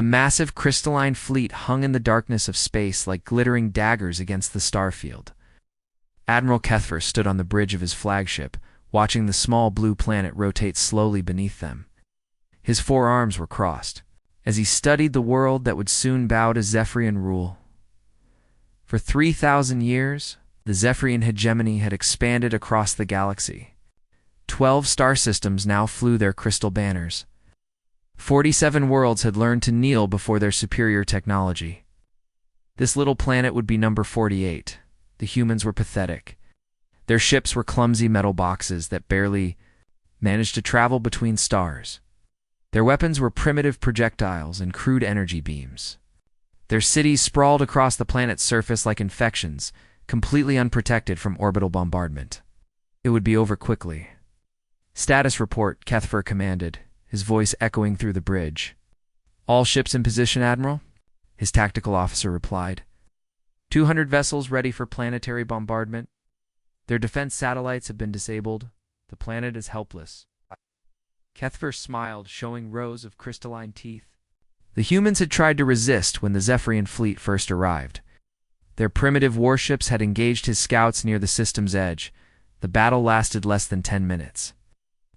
The massive crystalline fleet hung in the darkness of space like glittering daggers against the starfield. Admiral Kethver stood on the bridge of his flagship, watching the small blue planet rotate slowly beneath them. His four arms were crossed, as he studied the world that would soon bow to Zephyrian rule. For 3,000 years, the Zephyrian hegemony had expanded across the galaxy. 12 star systems now flew their crystal banners. 47 worlds had learned to kneel before their superior technology. This little planet would be number 48. The humans were pathetic. Their ships were clumsy metal boxes that barely managed to travel between stars. Their weapons were primitive projectiles and crude energy beams. Their cities sprawled across the planet's surface like infections, completely unprotected from orbital bombardment. It would be over quickly. "Status report," Kethver commanded, his voice echoing through the bridge. "All ships in position, Admiral," his tactical officer replied. 200 vessels ready for planetary bombardment. Their defense satellites have been disabled. The planet is helpless. Kethver smiled, showing rows of crystalline teeth. The humans had tried to resist when the Zephyrian fleet first arrived. Their primitive warships had engaged his scouts near the system's edge. The battle lasted less than 10 minutes.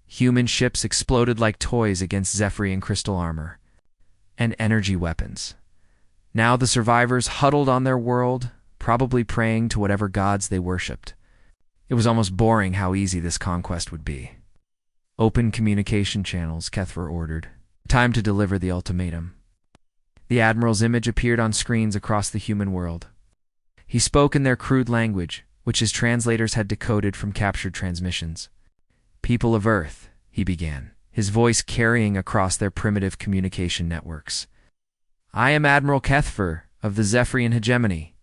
Human ships exploded like toys against Zephyrian crystal armor and energy weapons. Now the survivors huddled on their world, probably praying to whatever gods they worshipped. It was almost boring how easy this conquest would be. "Open communication channels," Kethver ordered. "Time to deliver the ultimatum." The Admiral's image appeared on screens across the human world. He spoke in their crude language, which his translators had decoded from captured transmissions. "People of Earth," he began, his voice carrying across their primitive communication networks. "I am Admiral Kethver of the Zephyrian hegemony.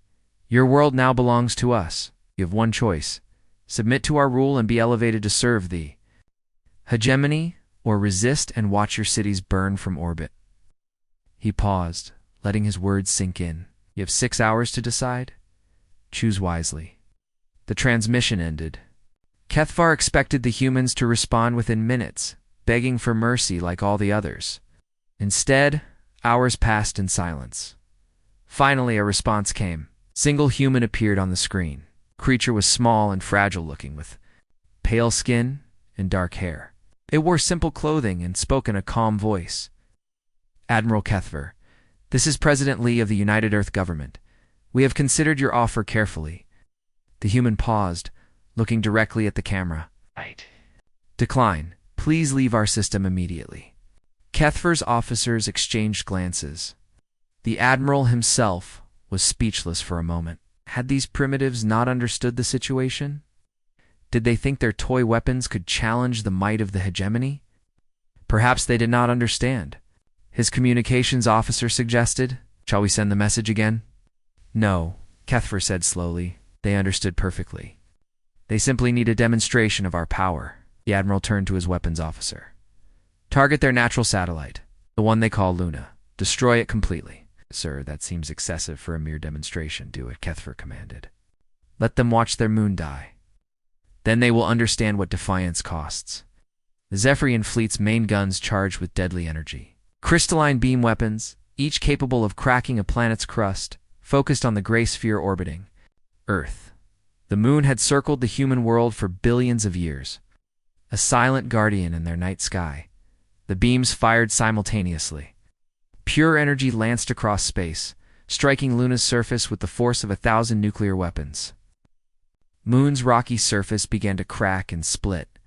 Your world now belongs to us. You have one choice: submit to our rule and be elevated to serve the hegemony, or resist and watch your cities burn from orbit." He paused, letting his words sink in. "You have 6 hours to decide. Choose wisely." The transmission ended. Kethvar expected the humans to respond within minutes, begging for mercy like all the others. Instead, hours passed in silence. Finally, a response came. Single human appeared on the screen. The creature was small and fragile-looking, with pale skin and dark hair. It wore simple clothing and spoke in a calm voice. "Admiral Kethver, this is President Lee of the United Earth Government. We have considered your offer carefully." The human paused, looking directly at the camera. "Right. Decline. Please leave our system immediately." Kethver's officers exchanged glances. The Admiral himself was speechless for a moment. Had these primitives not understood the situation? Did they think their toy weapons could challenge the might of the hegemony? Perhaps they did not understand. His communications officer suggested, "Shall we send the message again?" "No," Kethver said slowly. "They understood perfectly. They simply need a demonstration of our power." The Admiral turned to his weapons officer. "Target their natural satellite, the one they call Luna. Destroy it completely." "Sir, that seems excessive for a mere demonstration. Do it," Kethver commanded. "Let them watch their moon die. Then they will understand what defiance costs." The Zephyrian fleet's main guns charged with deadly energy. Crystalline beam weapons, each capable of cracking a planet's crust, focused on the gray sphere orbiting Earth. The moon had circled the human world for billions of years, a silent guardian in their night sky. The beams fired simultaneously. Pure energy lanced across space, striking Luna's surface with the force of 1,000 nuclear weapons. Moon's rocky surface began to crack and split.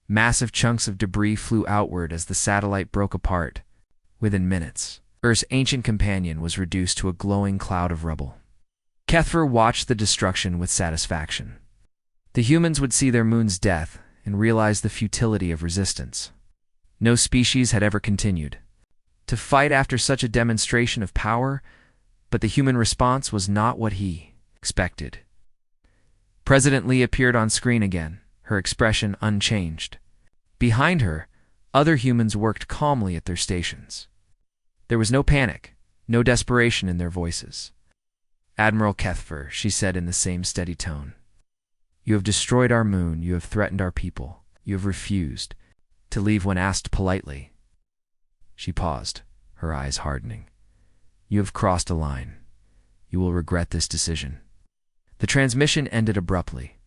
Massive chunks of debris flew outward as the satellite broke apart. Within minutes, Earth's ancient companion was reduced to a glowing cloud of rubble. Kethver watched the destruction with satisfaction. The humans would see their moon's death and realize the futility of resistance. No species had ever continued to fight after such a demonstration of power, but the human response was not what he expected. President Lee appeared on screen again, her expression unchanged. Behind her, other humans worked calmly at their stations. There was no panic, no desperation in their voices. "Admiral Kethver," she said in the same steady tone. "You have destroyed our moon, you have threatened our people, you have refused to leave when asked politely." She paused, her eyes hardening. "You have crossed a line. You will regret this decision." The transmission ended abruptly.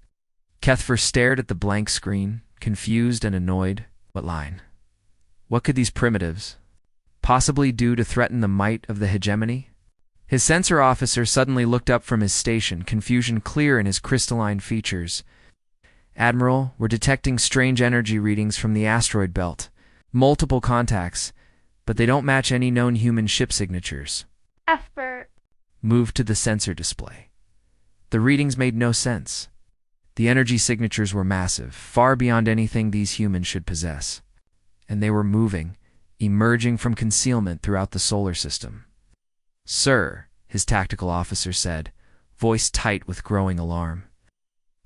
Kethfer stared at the blank screen, confused and annoyed. What line? What could these primitives possibly do to threaten the might of the hegemony? His sensor officer suddenly looked up from his station, confusion clear in his crystalline features. "Admiral, we're detecting strange energy readings from the asteroid belt. Multiple contacts, but they don't match any known human ship signatures." Effort. Moved to the sensor display. The readings made no sense. The energy signatures were massive, far beyond anything these humans should possess. And they were moving, emerging from concealment throughout the solar system. "Sir," his tactical officer said, voice tight with growing alarm,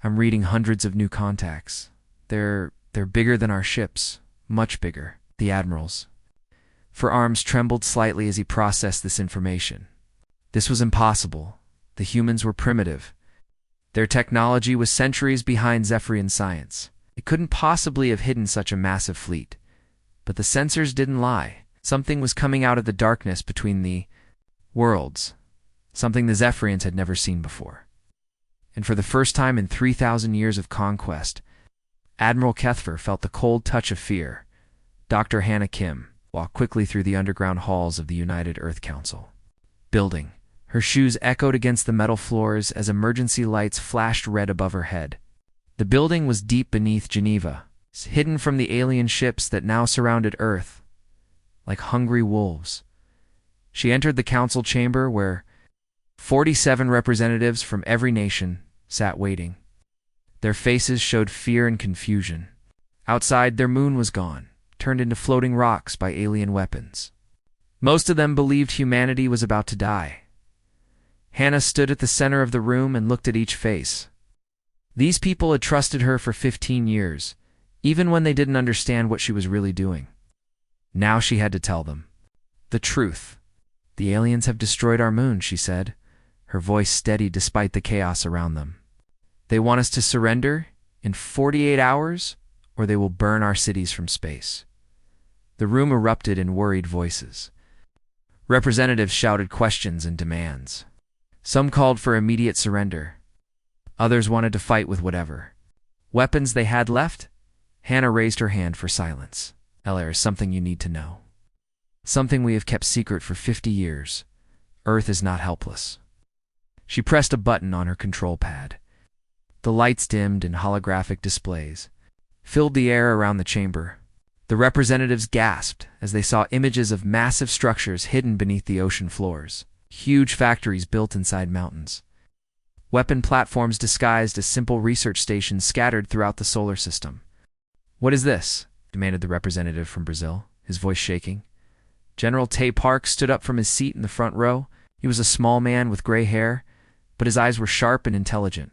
"I'm reading hundreds of new contacts. They're bigger than our ships, much bigger, the Admiral's." For arms trembled slightly as he processed this information. This was impossible. The humans were primitive. Their technology was centuries behind Zephyrian science. It couldn't possibly have hidden such a massive fleet. But the sensors didn't lie. Something was coming out of the darkness between the worlds, something the Zephyrians had never seen before. And for the first time in 3,000 years of conquest, Admiral Kethfer felt the cold touch of fear. Dr. Hannah Kim walked quickly through the underground halls of the United Earth Council building. Her shoes echoed against the metal floors as emergency lights flashed red above her head. The building was deep beneath Geneva, hidden from the alien ships that now surrounded Earth, like hungry wolves. She entered the council chamber where 47 representatives from every nation sat waiting. Their faces showed fear and confusion. Outside, their moon was gone, turned into floating rocks by alien weapons. Most of them believed humanity was about to die. Hannah stood at the center of the room and looked at each face. These people had trusted her for 15 years, even when they didn't understand what she was really doing. Now she had to tell them the truth. "The aliens have destroyed our moon," she said, her voice steady despite the chaos around them. "They want us to surrender in 48 hours, or they will burn our cities from space." The room erupted in worried voices. Representatives shouted questions and demands. Some called for immediate surrender. Others wanted to fight with whatever weapons they had left. Hannah raised her hand for silence. "There is something you need to know. Something we have kept secret for 50 years. Earth is not helpless." She pressed a button on her control pad. The lights dimmed and holographic displays filled the air around the chamber. The representatives gasped as they saw images of massive structures hidden beneath the ocean floors, huge factories built inside mountains, weapon platforms disguised as simple research stations scattered throughout the solar system. "What is this?" demanded the representative from Brazil, his voice shaking. General Tay Park stood up from his seat in the front row. He was a small man with gray hair, but his eyes were sharp and intelligent.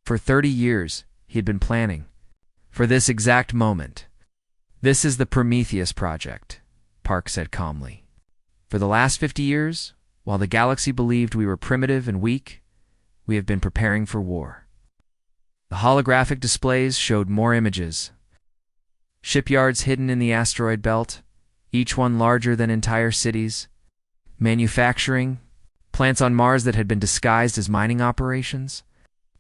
For 30 years, he had been planning for this exact moment. "This is the Prometheus Project," Park said calmly. "For the last 50 years, while the galaxy believed we were primitive and weak, we have been preparing for war." The holographic displays showed more images. Shipyards hidden in the asteroid belt, each one larger than entire cities. Manufacturing, plants on Mars that had been disguised as mining operations.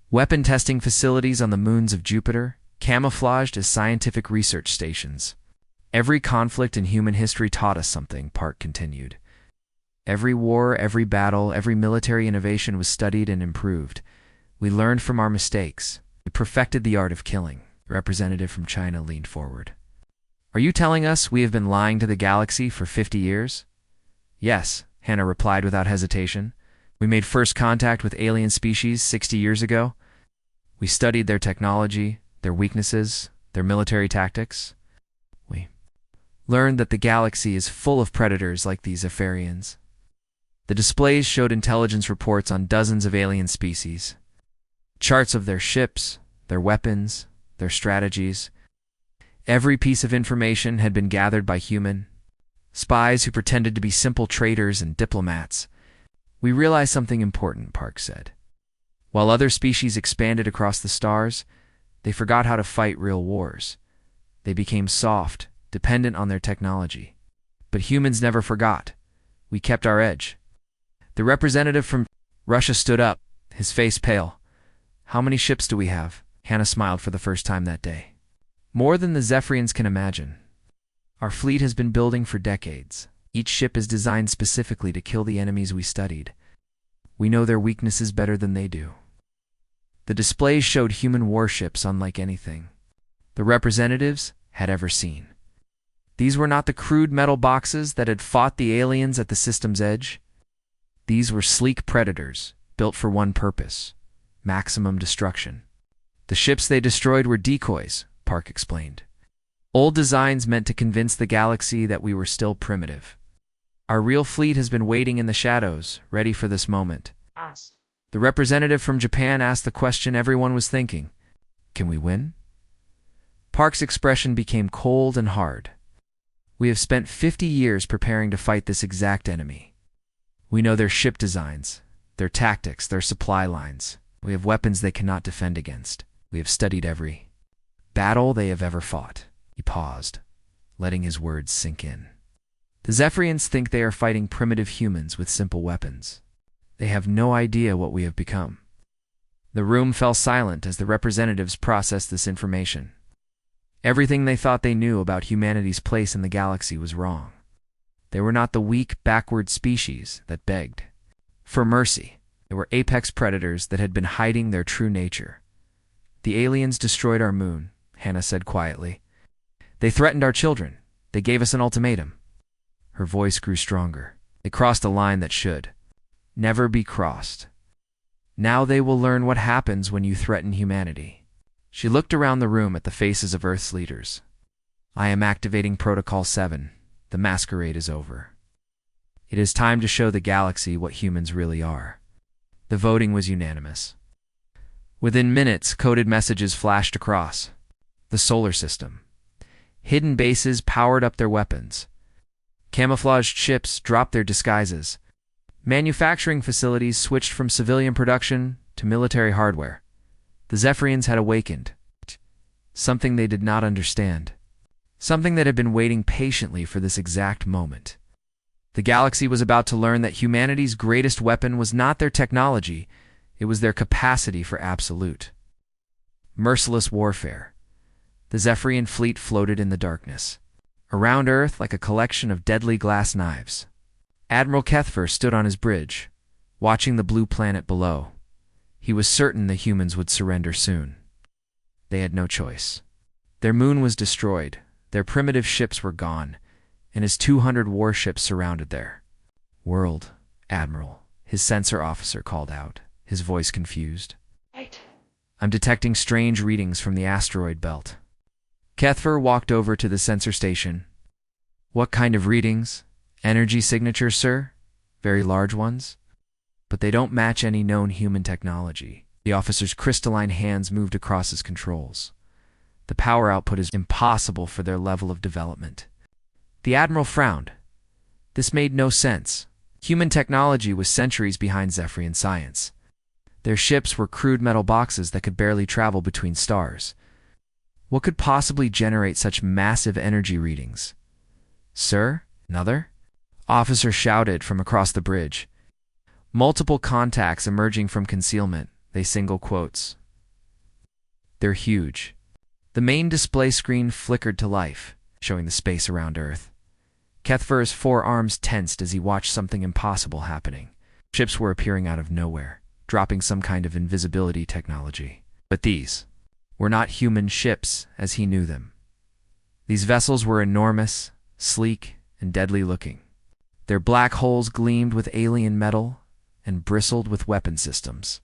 Weapon testing facilities on the moons of Jupiter, camouflaged as scientific research stations. "Every conflict in human history taught us something," Park continued. "Every war, every battle, every military innovation was studied and improved. We learned from our mistakes. We perfected the art of killing." The representative from China leaned forward. "Are you telling us we have been lying to the galaxy for 50 years? "Yes," Hannah replied without hesitation. "We made first contact with alien species 60 years ago. We studied their technology, their weaknesses, their military tactics. We learned that the galaxy is full of predators like these Zephyrians." The displays showed intelligence reports on dozens of alien species, charts of their ships, their weapons, their strategies. Every piece of information had been gathered by human spies who pretended to be simple traders and diplomats. "We realized something important," Park said. "While other species expanded across the stars, they forgot how to fight real wars. They became soft, dependent on their technology. But humans never forgot. We kept our edge. The representative from Russia stood up, his face pale. How many ships do we have? Hannah smiled for the first time that day. More than the Zephyrians can imagine. Our fleet has been building for decades. Each ship is designed specifically to kill the enemies we studied. We know their weaknesses better than they do. The displays showed human warships unlike anything the representatives had ever seen. These were not the crude metal boxes that had fought the aliens at the system's edge. These were sleek predators, built for one purpose: maximum destruction. The ships they destroyed were decoys, Park explained. Old designs meant to convince the galaxy that we were still primitive. Our real fleet has been waiting in the shadows, ready for this moment. The representative from Japan asked the question everyone was thinking. Can we win? Park's expression became cold and hard. We have spent 50 years preparing to fight this exact enemy. We know their ship designs, their tactics, their supply lines. We have weapons they cannot defend against. We have studied every battle they have ever fought. He paused, letting his words sink in. The Zephyrians think they are fighting primitive humans with simple weapons. They have no idea what we have become. The room fell silent as the representatives processed this information. Everything they thought they knew about humanity's place in the galaxy was wrong. They were not the weak, backward species that begged for mercy. They were apex predators that had been hiding their true nature. The aliens destroyed our moon, Hannah said quietly. They threatened our children. They gave us an ultimatum. Her voice grew stronger. They crossed a line that should never be crossed. Now they will learn what happens when you threaten humanity. She looked around the room at the faces of Earth's leaders. I am activating Protocol 7. The masquerade is over. It is time to show the galaxy what humans really are. The voting was unanimous. Within minutes, coded messages flashed across the solar system. Hidden bases powered up their weapons. Camouflaged ships dropped their disguises. Manufacturing facilities switched from civilian production to military hardware. The Zephyrians had awakened. Something they did not understand. Something that had been waiting patiently for this exact moment. The galaxy was about to learn that humanity's greatest weapon was not their technology, it was their capacity for absolute, merciless warfare. The Zephyrian fleet floated in the darkness, around Earth like a collection of deadly glass knives. Admiral Kethfer stood on his bridge, watching the blue planet below. He was certain the humans would surrender soon. They had no choice. Their moon was destroyed, their primitive ships were gone, and his 200 warships surrounded their world. Admiral, his sensor officer called out, his voice confused. Right. I'm detecting strange readings from the asteroid belt. Kethfer walked over to the sensor station. What kind of readings? Energy signatures, sir? Very large ones? But they don't match any known human technology. The officer's crystalline hands moved across his controls. The power output is impossible for their level of development. The Admiral frowned. This made no sense. Human technology was centuries behind Zephyrian science. Their ships were crude metal boxes that could barely travel between stars. What could possibly generate such massive energy readings? Sir, another? Officer shouted from across the bridge. Multiple contacts emerging from concealment, they single quotes. They're huge. The main display screen flickered to life, showing the space around Earth. Kethfer's forearms tensed as he watched something impossible happening. Ships were appearing out of nowhere, dropping some kind of invisibility technology. But these were not human ships as he knew them. These vessels were enormous, sleek, and deadly looking. Their black holes gleamed with alien metal and bristled with weapon systems.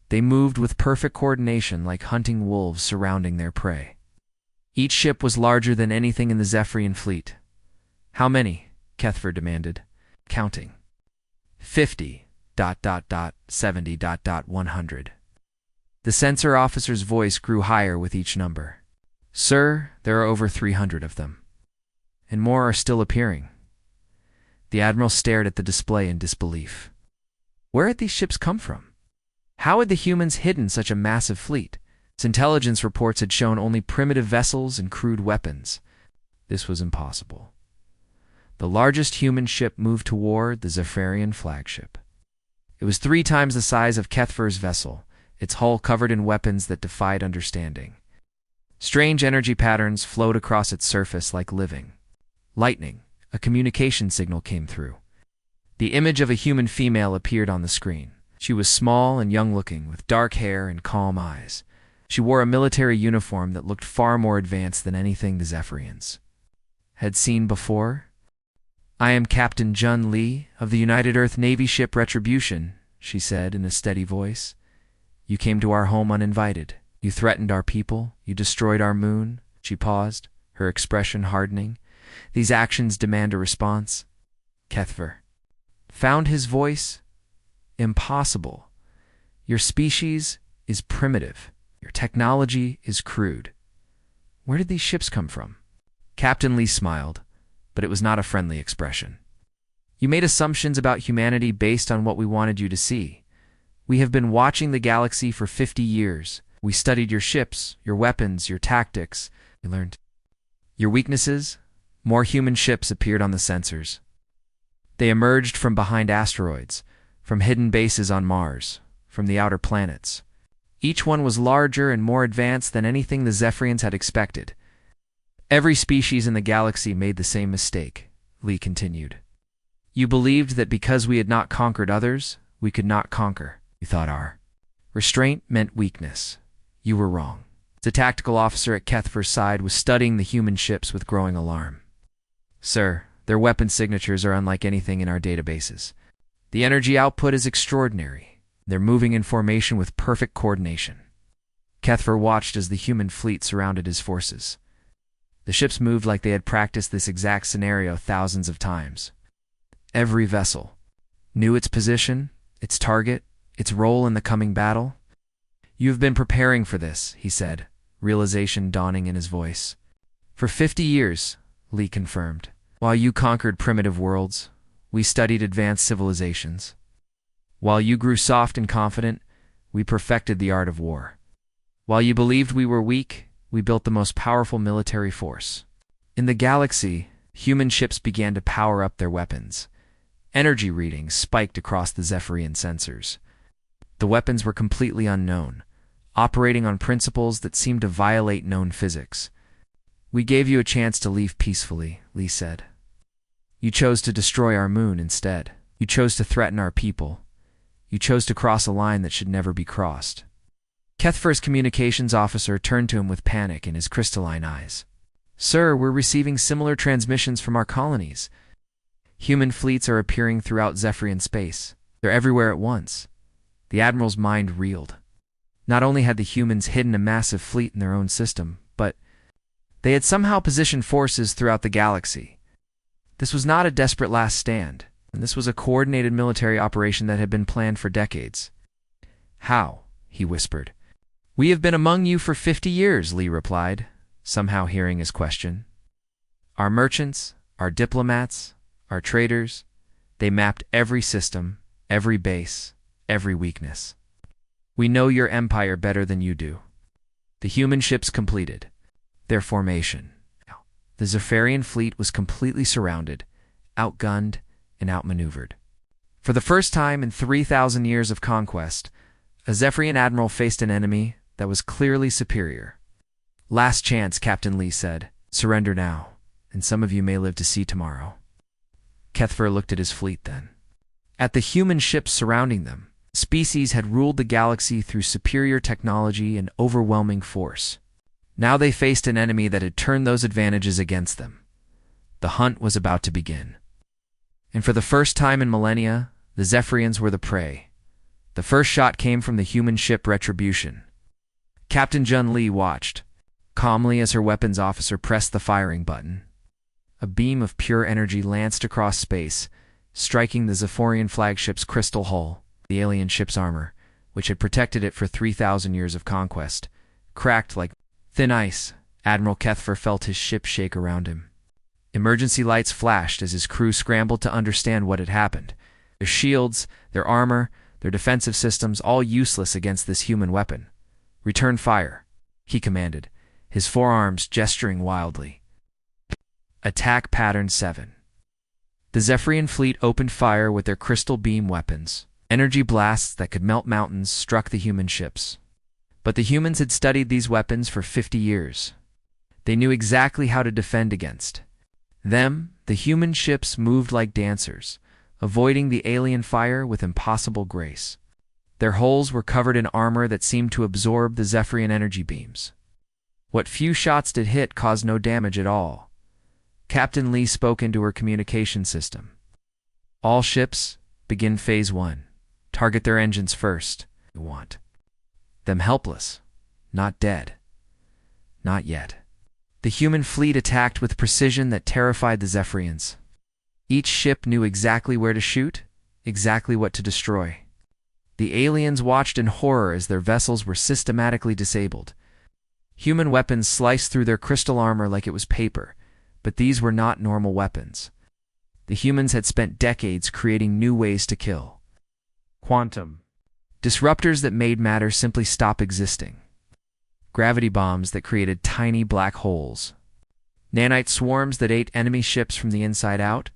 They moved with perfect coordination like hunting wolves surrounding their prey. Each ship was larger than anything in the Zephyrian fleet. How many? Kethfer demanded, counting. 50, ... 70, ... 100. The sensor officer's voice grew higher with each number. Sir, there are over 300 of them. And more are still appearing. The Admiral stared at the display in disbelief. Where had these ships come from? How had the humans hidden such a massive fleet? Its intelligence reports had shown only primitive vessels and crude weapons. This was impossible. the largest human ship moved toward the Zephyrian flagship. It was 3 times the size of Kethfer's vessel, its hull covered in weapons that defied understanding. Strange energy patterns flowed across its surface like living. Lightning, a communication signal, came through. The image of a human female appeared on the screen. She was small and young-looking, with dark hair and calm eyes. She wore a military uniform that looked far more advanced than anything the Zephyrians had seen before. "I am Captain Jun Lee of the United Earth Navy ship Retribution," she said in a steady voice. "You came to our home uninvited. You threatened our people. You destroyed our moon." She paused, her expression hardening. "These actions demand a response." Kethfer found his voice. "Impossible. Your species is primitive. Your technology is crude. Where did these ships come from?" Captain Lee smiled, but it was not a friendly expression. "You made assumptions about humanity based on what we wanted you to see. We have been watching the galaxy for 50 years. We studied your ships, your weapons, your tactics. We learned your weaknesses." More human ships appeared on the sensors. They emerged from behind asteroids, from hidden bases on Mars, from the outer planets. Each one was larger and more advanced than anything the Zephyrians had expected. "Every species in the galaxy made the same mistake," Lee continued. "You believed that because we had not conquered others, we could not conquer. You thought our restraint meant weakness. You were wrong." The tactical officer at Kethfer's side was studying the human ships with growing alarm. "Sir, their weapon signatures are unlike anything in our databases. The energy output is extraordinary. They're moving in formation with perfect coordination." Kethfer watched as the human fleet surrounded his forces. The ships moved like they had practiced this exact scenario thousands of times. Every vessel knew its position, its target, its role in the coming battle. "You have been preparing for this," he said, realization dawning in his voice. "For 50 years, Lee confirmed. "While you conquered primitive worlds, we studied advanced civilizations. While you grew soft and confident, we perfected the art of war. While you believed we were weak, we built the most powerful military force." In the galaxy, human ships began to power up their weapons. Energy readings spiked across the Zephyrian sensors. The weapons were completely unknown, operating on principles that seemed to violate known physics. "We gave you a chance to leave peacefully," Lee said. "You chose to destroy our moon instead. You chose to threaten our people. You chose to cross a line that should never be crossed." Kethfer's communications officer turned to him with panic in his crystalline eyes. "Sir, we're receiving similar transmissions from our colonies. Human fleets are appearing throughout Zephyrian space. They're everywhere at once." The Admiral's mind reeled. Not only had the humans hidden a massive fleet in their own system, but they had somehow positioned forces throughout the galaxy. This was not a desperate last stand, and this was a coordinated military operation that had been planned for decades. "How?" he whispered. "We have been among you for 50 years, Lee replied, somehow hearing his question. "Our merchants, our diplomats, our traders, they mapped every system, every base, every weakness. We know your empire better than you do." The human ships completed their formation. The Zephyrian fleet was completely surrounded, outgunned, and outmaneuvered. For the first time in 3,000 years of conquest, a Zephyrian admiral faced an enemy that was clearly superior. "Last chance," Captain Lee said. "Surrender now, and some of you may live to see tomorrow." Kethfer looked at his fleet then. At the human ships surrounding them, species had ruled the galaxy through superior technology and overwhelming force. Now they faced an enemy that had turned those advantages against them. The hunt was about to begin. And for the first time in millennia, the Zephyrians were the prey. The first shot came from the human ship Retribution. Captain Jun Lee watched, calmly as her weapons officer pressed the firing button. A beam of pure energy lanced across space, striking the Zephyrian flagship's crystal hull. The alien ship's armor, which had protected it for 3,000 years of conquest, cracked like thin ice. Admiral Kethfer felt his ship shake around him. Emergency lights flashed as his crew scrambled to understand what had happened. Their shields, their armor, their defensive systems, all useless against this human weapon. "Return fire," he commanded, his forearms gesturing wildly. Attack Pattern 7. The Zephyrian fleet opened fire with their crystal beam weapons. Energy blasts that could melt mountains struck the human ships. But the humans had studied these weapons for 50 years. They knew exactly how to defend against them. The human ships moved like dancers, avoiding the alien fire with impossible grace. Their hulls were covered in armor that seemed to absorb the Zephyrian energy beams. What few shots did hit caused no damage at all. Captain Lee spoke into her communication system. All ships, begin Phase 1. Target their engines first. We want them helpless, not dead. Not yet. The human fleet attacked with precision that terrified the Zephyrians. Each ship knew exactly where to shoot, exactly what to destroy. The aliens watched in horror as their vessels were systematically disabled. Human weapons sliced through their crystal armor like it was paper, but these were not normal weapons. The humans had spent decades creating new ways to kill. Quantum disruptors that made matter simply stop existing. Gravity bombs that created tiny black holes. Nanite swarms that ate enemy ships from the inside out.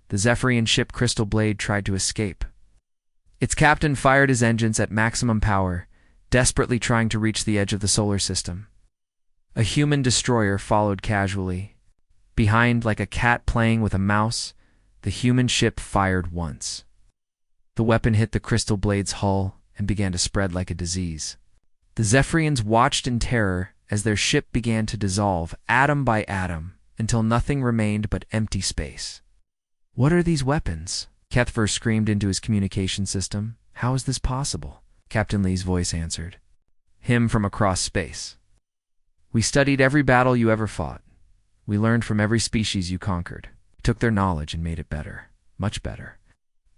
The Zephyrian ship Crystal Blade tried to escape. Its captain fired his engines at maximum power, desperately trying to reach the edge of the solar system. A human destroyer followed casually. Behind, like a cat playing with a mouse, the human ship fired once. The weapon hit the Crystal Blade's hull and began to spread like a disease. The Zephyrians watched in terror as their ship began to dissolve atom by atom until nothing remained but empty space. "What are these weapons?" Kethver screamed into his communication system. "How is this possible?" Captain Lee's voice answered. Him from across space. "We studied every battle you ever fought. We learned from every species you conquered. We took their knowledge and made it better. Much better.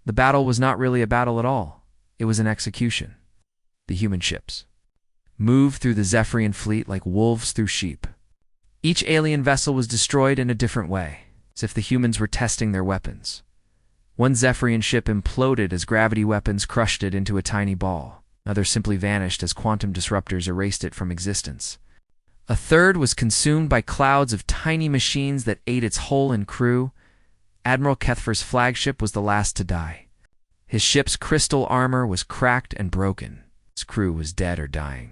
The battle was not really a battle at all. It was an execution." The human ships moved through the Zephyrian fleet like wolves through sheep. Each alien vessel was destroyed in a different way, as if the humans were testing their weapons. One Zephyrian ship imploded as gravity weapons crushed it into a tiny ball. Another simply vanished as quantum disruptors erased it from existence. A third was consumed by clouds of tiny machines that ate its hull and crew. Admiral Kethver's flagship was the last to die. His ship's crystal armor was cracked and broken. His crew was dead or dying.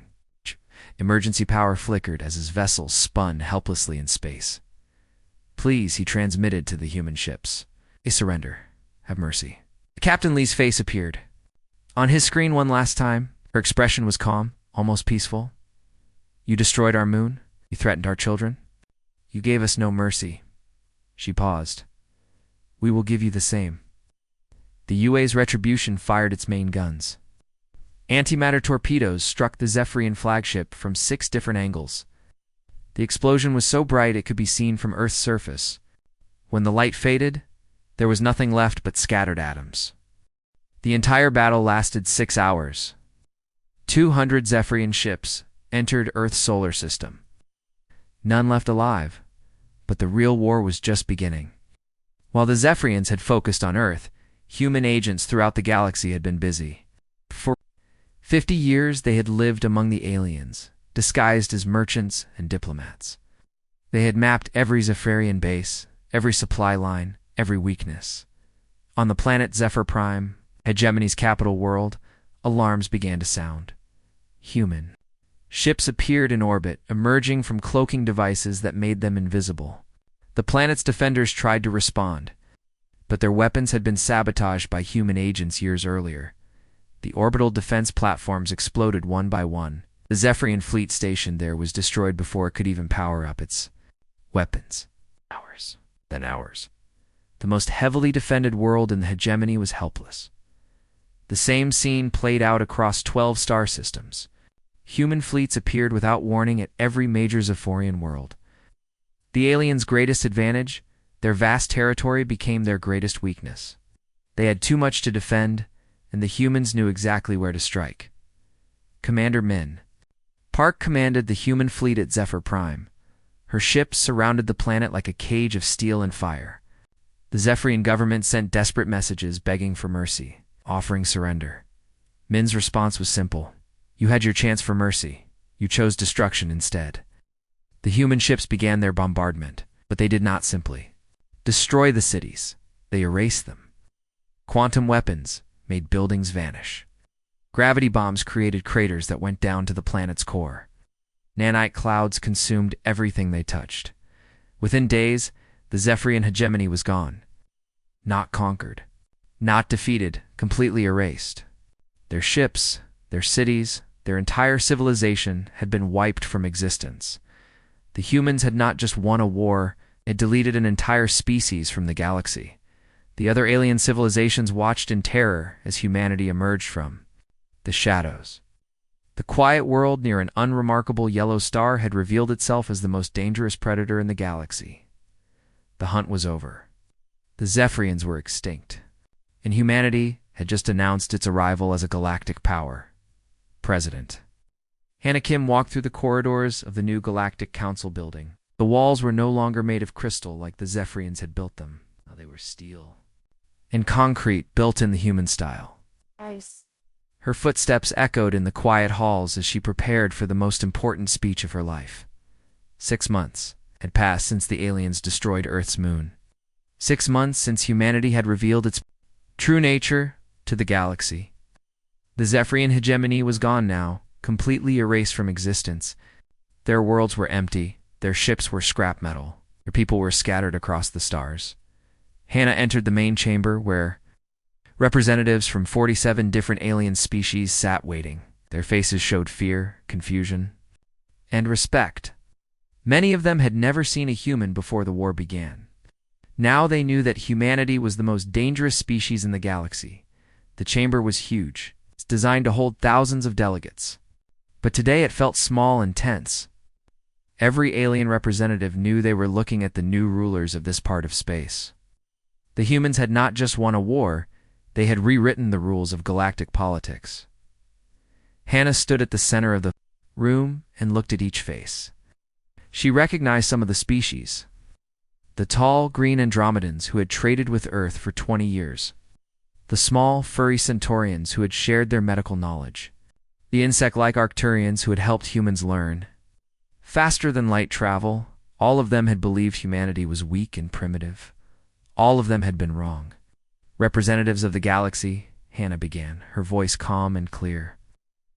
Emergency power flickered as his vessel spun helplessly in space. "Please," he transmitted to the human ships. "A surrender. Have mercy." Captain Lee's face appeared. On his screen one last time, her expression was calm, almost peaceful. "You destroyed our moon. You threatened our children. You gave us no mercy." She paused. "We will give you the same." The UA's Retribution fired its main guns. Antimatter torpedoes struck the Zephyrian flagship from 6 different angles. The explosion was so bright it could be seen from Earth's surface. When the light faded, there was nothing left but scattered atoms. The entire battle lasted 6 hours. 200 Zephyrian ships entered Earth's solar system. None left alive, but the real war was just beginning. While the Zephyrians had focused on Earth, human agents throughout the galaxy had been busy. For 50 years they had lived among the aliens, disguised as merchants and diplomats. They had mapped every Zephyrian base, every supply line, every weakness. On the planet Zephyr Prime, Hegemony's capital world, alarms began to sound. Human ships appeared in orbit, emerging from cloaking devices that made them invisible. The planet's defenders tried to respond, but their weapons had been sabotaged by human agents years earlier. The orbital defense platforms exploded one by one. The Zephyrian fleet stationed there was destroyed before it could even power up its weapons. Hours, then hours. The most heavily defended world in the hegemony was helpless. The same scene played out across 12 star systems. Human fleets appeared without warning at every major Zephyrian world. The aliens' greatest advantage, their vast territory, became their greatest weakness. They had too much to defend, and the humans knew exactly where to strike. Commander Min Park commanded the human fleet at Zephyr Prime. Her ships surrounded the planet like a cage of steel and fire. The Zephyrian government sent desperate messages begging for mercy, offering surrender. Min's response was simple. "You had your chance for mercy. You chose destruction instead." The human ships began their bombardment, but they did not simply destroy the cities. They erased them. Quantum weapons made buildings vanish. Gravity bombs created craters that went down to the planet's core. Nanite clouds consumed everything they touched. Within days, the Zephyrian hegemony was gone. Not conquered. Not defeated, completely erased. Their ships, their cities, their entire civilization had been wiped from existence. The humans had not just won a war, it deleted an entire species from the galaxy. The other alien civilizations watched in terror as humanity emerged from the shadows. The quiet world near an unremarkable yellow star had revealed itself as the most dangerous predator in the galaxy. The hunt was over. The Zephyrians were extinct, and humanity had just announced its arrival as a galactic power. President. Hannah Kim walked through the corridors of the new Galactic Council building. The walls were no longer made of crystal like the Zephyrians had built them. They were steel and concrete, built in the human style. Nice. Her footsteps echoed in the quiet halls as she prepared for the most important speech of her life. 6 months had passed since the aliens destroyed Earth's moon. 6 months since humanity had revealed its true nature to the galaxy. The Zephyrian hegemony was gone now, completely erased from existence. Their worlds were empty, their ships were scrap metal, their people were scattered across the stars. Hannah entered the main chamber where representatives from 47 different alien species sat waiting. Their faces showed fear, confusion, and respect. Many of them had never seen a human before the war began. Now they knew that humanity was the most dangerous species in the galaxy. The chamber was huge. It's designed to hold thousands of delegates. But today it felt small and tense. Every alien representative knew they were looking at the new rulers of this part of space. The humans had not just won a war, they had rewritten the rules of galactic politics. Hannah stood at the center of the room and looked at each face. She recognized some of the species. The tall, green Andromedans who had traded with Earth for 20 years. The small, furry Centaurians who had shared their medical knowledge. The insect-like Arcturians who had helped humans learn. Faster than light travel, all of them had believed humanity was weak and primitive. All of them had been wrong. Representatives of the galaxy, Hannah began, her voice calm and clear.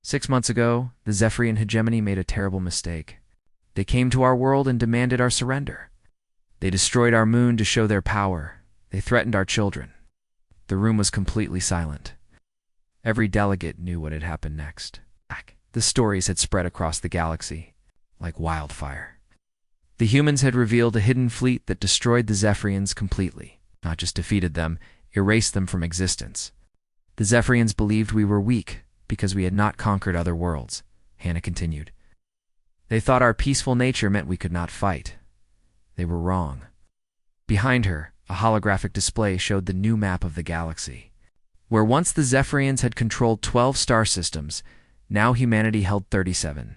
6 months ago, the Zephyrian hegemony made a terrible mistake. They came to our world and demanded our surrender. They destroyed our moon to show their power. They threatened our children. The room was completely silent. Every delegate knew what had happened next. The stories had spread across the galaxy like wildfire. The humans had revealed a hidden fleet that destroyed the Zephyrians completely, not just defeated them, erased them from existence. The Zephyrians believed we were weak because we had not conquered other worlds, Hannah continued. They thought our peaceful nature meant we could not fight. They were wrong. Behind her, a holographic display showed the new map of the galaxy. Where once the Zephyrians had controlled 12 star systems, now humanity held 37.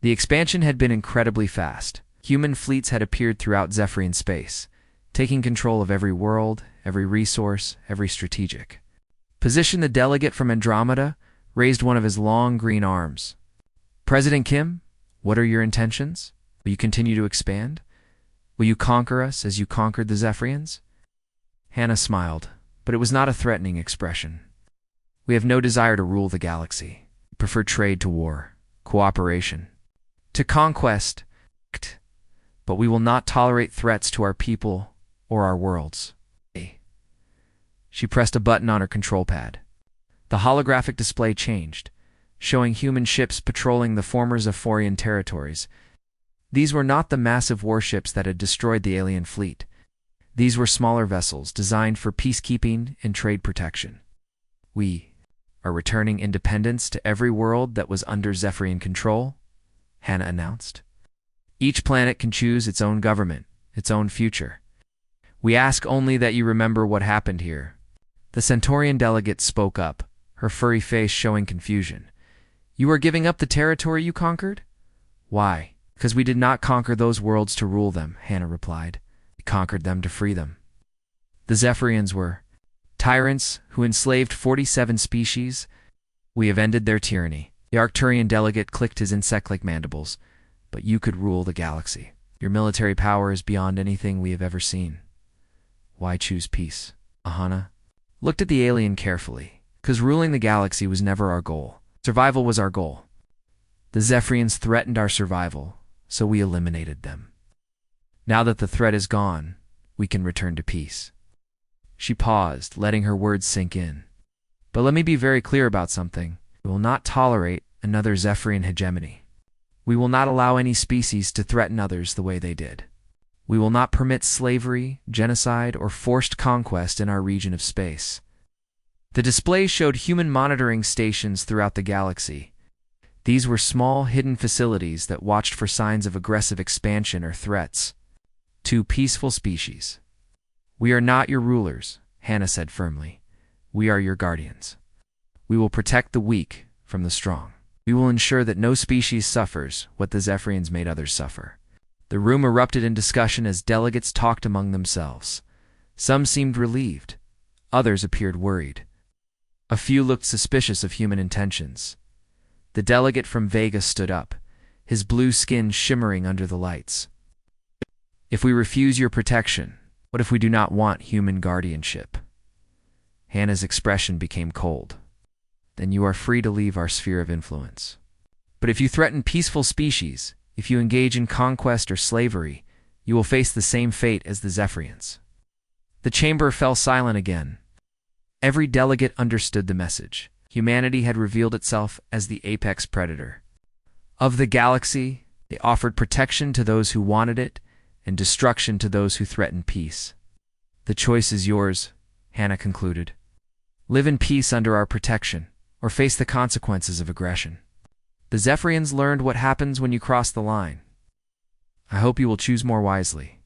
The expansion had been incredibly fast. Human fleets had appeared throughout Zephyrian space, taking control of every world, every resource, every strategic. Position the delegate from Andromeda raised one of his long green arms. President Kim, what are your intentions? Will you continue to expand? Will you conquer us as you conquered the Zephyrians? Hannah smiled, but it was not a threatening expression. We have no desire to rule the galaxy. We prefer trade to war, cooperation, to conquest, but we will not tolerate threats to our people or our worlds. She pressed a button on her control pad. The holographic display changed, showing human ships patrolling the former Zephyrian territories. These were not the massive warships that had destroyed the alien fleet. These were smaller vessels designed for peacekeeping and trade protection. We are returning independence to every world that was under Zephyrian control, Hannah announced. Each planet can choose its own government, its own future. We ask only that you remember what happened here. The Centaurian delegate spoke up, her furry face showing confusion. You are giving up the territory you conquered? Why? Because we did not conquer those worlds to rule them, Hannah replied. We conquered them to free them. The Zephyrians were tyrants who enslaved 47 species. We have ended their tyranny. The Arcturian delegate clicked his insect-like mandibles. But you could rule the galaxy. Your military power is beyond anything we have ever seen. Why choose peace? Ahana looked at the alien carefully. 'Cause ruling the galaxy was never our goal. Survival was our goal. The Zephyrians threatened our survival, so we eliminated them. Now that the threat is gone, we can return to peace. She paused, letting her words sink in. But let me be very clear about something. We will not tolerate another Zephyrian hegemony. We will not allow any species to threaten others the way they did. We will not permit slavery, genocide, or forced conquest in our region of space. The display showed human monitoring stations throughout the galaxy. These were small, hidden facilities that watched for signs of aggressive expansion or threats. Two peaceful species. We are not your rulers, Hannah said firmly. We are your guardians. We will protect the weak from the strong. We will ensure that no species suffers what the Zephyrians made others suffer. The room erupted in discussion as delegates talked among themselves. Some seemed relieved. Others appeared worried. A few looked suspicious of human intentions. The delegate from Vega stood up, his blue skin shimmering under the lights. If we refuse your protection, what if we do not want human guardianship? Hannah's expression became cold. Then you are free to leave our sphere of influence. But if you threaten peaceful species, if you engage in conquest or slavery, you will face the same fate as the Zephyrians. The chamber fell silent again. Every delegate understood the message. Humanity had revealed itself as the apex predator. Of the galaxy, they offered protection to those who wanted it, and destruction to those who threatened peace. The choice is yours, Hannah concluded. Live in peace under our protection, or face the consequences of aggression. The Zephyrians learned what happens when you cross the line. I hope you will choose more wisely.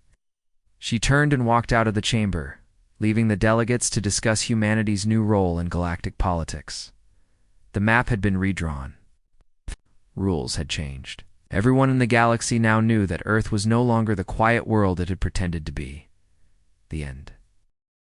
She turned and walked out of the chamber, leaving the delegates to discuss humanity's new role in galactic politics. The map had been redrawn. Rules had changed. Everyone in the galaxy now knew that Earth was no longer the quiet world it had pretended to be. The end.